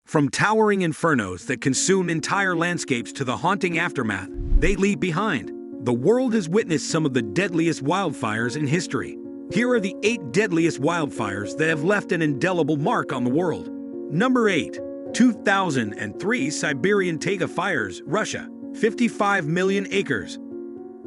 From towering infernos that consume entire landscapes to the haunting aftermath they leave behind, the world has witnessed some of the deadliest wildfires in history. Here are the 8 deadliest wildfires that have left an indelible mark on the world. Number 8. 2003 Siberian Taiga Fires, Russia, 55 million acres.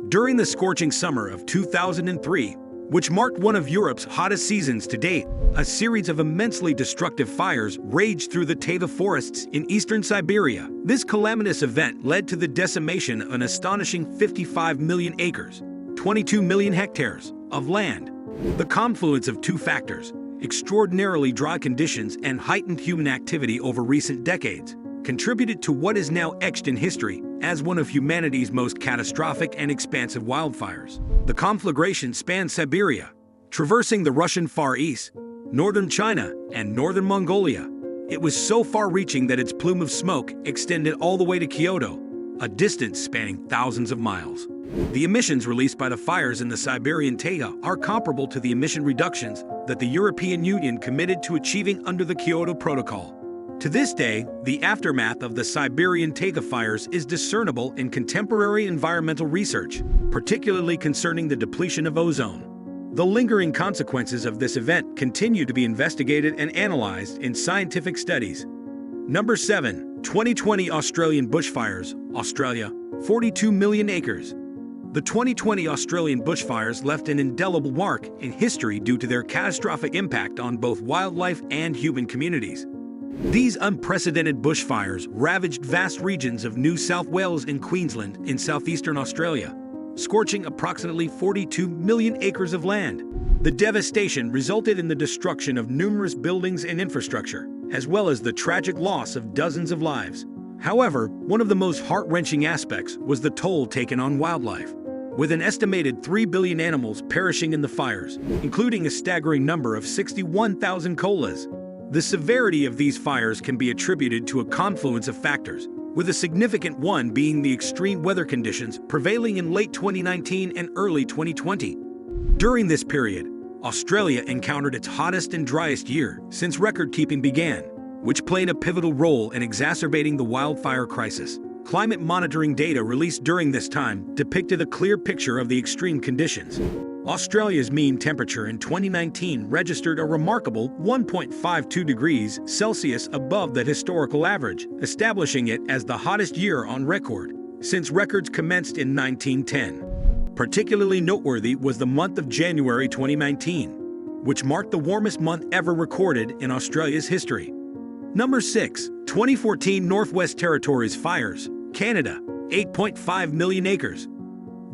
During the scorching summer of 2003, which marked one of Europe's hottest seasons to date, a series of immensely destructive fires raged through the taiga forests in eastern Siberia. This calamitous event led to the decimation of an astonishing 55 million acres, 22 million hectares, of land. The confluence of two factors, extraordinarily dry conditions and heightened human activity over recent decades, contributed to what is now etched in history as one of humanity's most catastrophic and expansive wildfires. The conflagration spanned Siberia, traversing the Russian Far East, northern China, and northern Mongolia. It was so far-reaching that its plume of smoke extended all the way to Kyoto, a distance spanning thousands of miles. The emissions released by the fires in the Siberian taiga are comparable to the emission reductions that the European Union committed to achieving under the Kyoto Protocol. To this day, the aftermath of the Siberian taiga fires is discernible in contemporary environmental research, particularly concerning the depletion of ozone. The lingering consequences of this event continue to be investigated and analyzed in scientific studies. Number 7. 2020 Australian bushfires, Australia, 42 million acres. The 2020 Australian bushfires left an indelible mark in history due to their catastrophic impact on both wildlife and human communities. These unprecedented bushfires ravaged vast regions of New South Wales and Queensland in southeastern Australia, scorching approximately 42 million acres of land. The devastation resulted in the destruction of numerous buildings and infrastructure, as well as the tragic loss of dozens of lives. However, one of the most heart-wrenching aspects was the toll taken on wildlife, with an estimated 3 billion animals perishing in the fires, including a staggering number of 61,000 koalas. The severity of these fires can be attributed to a confluence of factors, with a significant one being the extreme weather conditions prevailing in late 2019 and early 2020. During this period, Australia encountered its hottest and driest year since record-keeping began, which played a pivotal role in exacerbating the wildfire crisis. Climate monitoring data released during this time depicted a clear picture of the extreme conditions. Australia's mean temperature in 2019 registered a remarkable 1.52 degrees Celsius above the historical average, establishing it as the hottest year on record since records commenced in 1910. Particularly noteworthy was the month of January 2019, which marked the warmest month ever recorded in Australia's history. Number 6. 2014 Northwest Territories Fires, Canada, 8.5 million acres.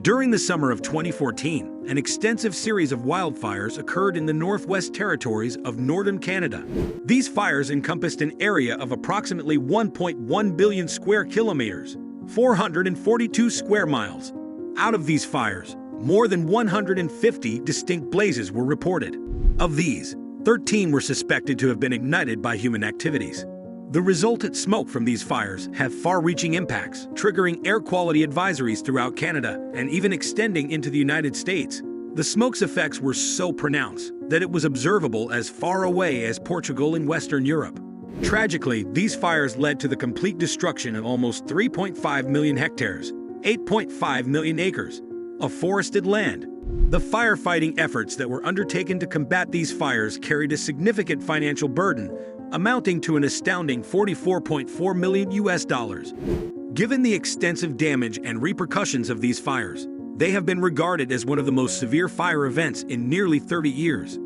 During the summer of 2014, an extensive series of wildfires occurred in the Northwest Territories of northern Canada. These fires encompassed an area of approximately 1.1 billion square kilometers, 442 square miles. Out of these fires, more than 150 distinct blazes were reported. Of these, 13 were suspected to have been ignited by human activities. The resultant smoke from these fires have far-reaching impacts, triggering air quality advisories throughout Canada and even extending into the United States. The smoke's effects were so pronounced that it was observable as far away as Portugal in Western Europe. Tragically, these fires led to the complete destruction of almost 3.5 million hectares, 8.5 million acres, of forested land. The firefighting efforts that were undertaken to combat these fires carried a significant financial burden, amounting to an astounding $44.4 million. Given the extensive damage and repercussions of these fires, they have been regarded as one of the most severe fire events in nearly 30 years.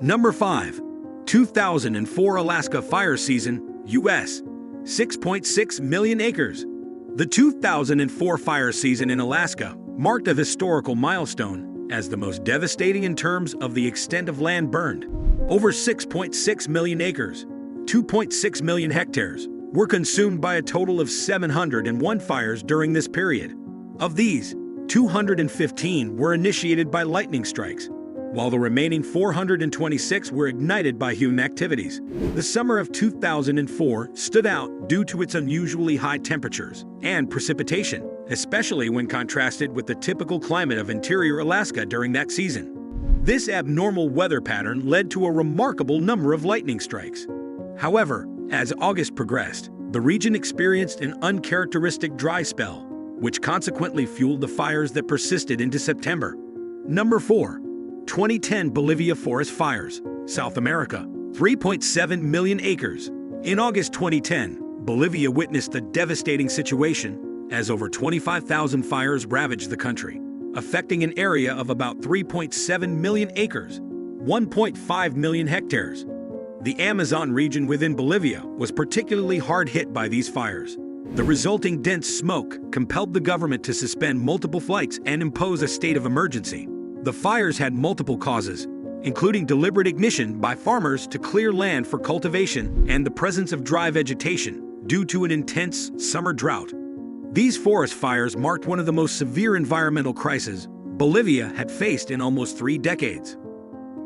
Number 5. 2004 Alaska Fire Season, U.S., 6.6 million acres. The 2004 fire season in Alaska marked a historical milestone as the most devastating in terms of the extent of land burned. Over 6.6 million acres, 2.6 million hectares, were consumed by a total of 701 fires during this period. Of these, 215 were initiated by lightning strikes, while the remaining 426 were ignited by human activities. The summer of 2004 stood out due to its unusually high temperatures and precipitation, especially when contrasted with the typical climate of interior Alaska during that season. This abnormal weather pattern led to a remarkable number of lightning strikes. However, As August progressed, the region experienced an uncharacteristic dry spell, which consequently fueled the fires that persisted into September. Number 4. 2010 Bolivia Forest Fires, South America, 3.7 million acres. In August 2010, Bolivia witnessed a devastating situation as over 25,000 fires ravaged the country, affecting an area of about 3.7 million acres, 1.5 million hectares. The Amazon region within Bolivia was particularly hard hit by these fires. The resulting dense smoke compelled the government to suspend multiple flights and impose a state of emergency. The fires had multiple causes, including deliberate ignition by farmers to clear land for cultivation and the presence of dry vegetation due to an intense summer drought. These forest fires marked one of the most severe environmental crises Bolivia had faced in almost 3 decades.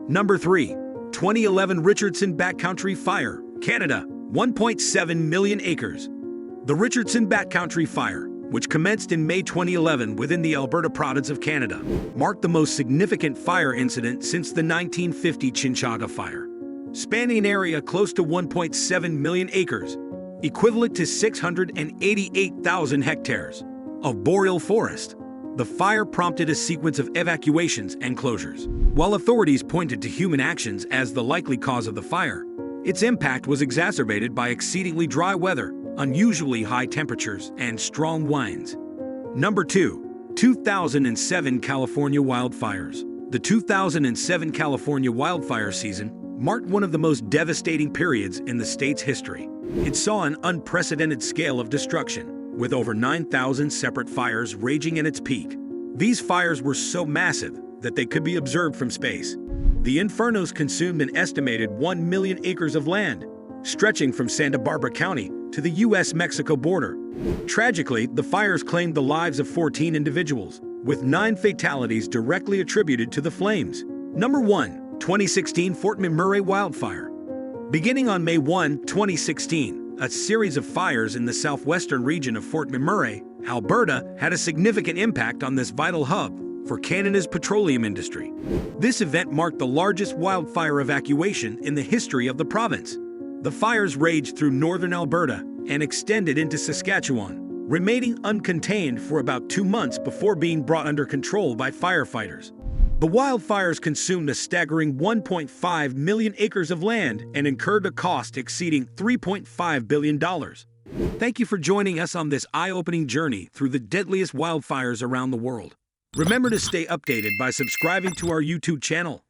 Number 3. 2011 Richardson Backcountry Fire, Canada, 1.7 million acres. The Richardson Backcountry Fire, which commenced in May 2011 within the Alberta province of Canada, marked the most significant fire incident since the 1950 Chinchaga Fire. Spanning an area close to 1.7 million acres, equivalent to 688,000 hectares of boreal forest, the fire prompted a sequence of evacuations and closures. While authorities pointed to human actions as the likely cause of the fire, its impact was exacerbated by exceedingly dry weather, unusually high temperatures, and strong winds. Number 2. 2007 California Wildfires. The 2007 California wildfire season marked one of the most devastating periods in the state's history. It saw an unprecedented scale of destruction, with over 9,000 separate fires raging at its peak. These fires were so massive that they could be observed from space. The infernos consumed an estimated 1 million acres of land, stretching from Santa Barbara County to the U.S.-Mexico border. Tragically, the fires claimed the lives of 14 individuals, with 9 fatalities directly attributed to the flames. Number 1. 2016 Fort McMurray Wildfire. Beginning on May 1, 2016, a series of fires in the southwestern region of Fort McMurray, Alberta, had a significant impact on this vital hub for Canada's petroleum industry. This event marked the largest wildfire evacuation in the history of the province. The fires raged through northern Alberta and extended into Saskatchewan, remaining uncontained for about 2 months before being brought under control by firefighters. The wildfires consumed a staggering 1.5 million acres of land and incurred a cost exceeding $3.5 billion. Thank you for joining us on this eye-opening journey through the deadliest wildfires around the world. Remember to stay updated by subscribing to our YouTube channel